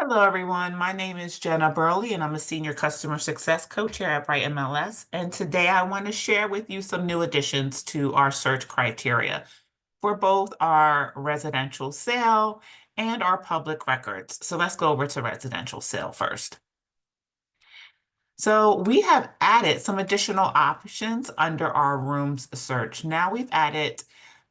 Hello, everyone. My name is Jenna Burley, and I'm a senior customer success coach here at Bright MLS. And today I want to share with you some new additions to our search criteria for both our residential sale and our public records. So let's go over to residential sale first. So we have added some additional options under our rooms search. Now we've added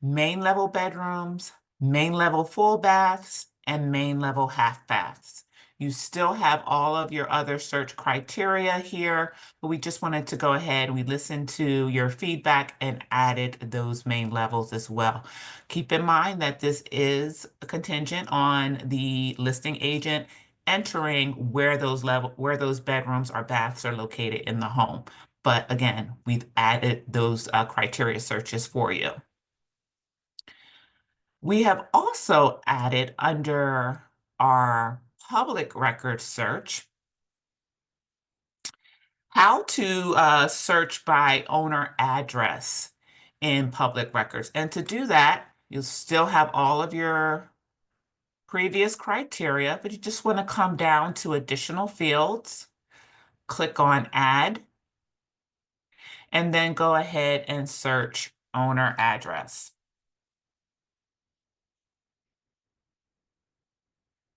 main level bedrooms, main level full baths, and main level half baths. You still have all of your other search criteria here, but we just wanted to go ahead. We listened to your feedback and added those main levels as well. Keep in mind that this is contingent on the listing agent entering where those bedrooms or baths are located in the home. But again, we've added those criteria searches for you. We have also added under our public record search how to search by owner address in public records. And to do that, you'll still have all of your previous criteria, but you just want to come down to additional fields, click on add, and then go ahead and search owner address.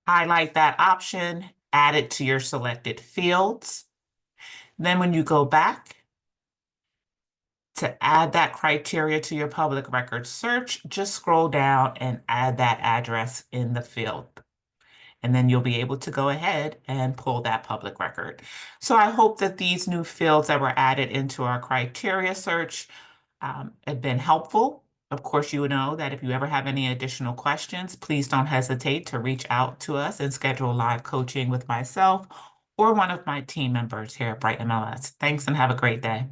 Highlight that option, add it to your selected fields. Then when you go back to add that criteria to your public record search, just scroll down and add that address in the field. And then you'll be able to go ahead and pull that public record. So I hope that these new fields that were added into our criteria search have been helpful. Of course, you know that if you ever have any additional questions, please don't hesitate to reach out to us and schedule live coaching with myself or one of my team members here at Bright MLS. Thanks and have a great day.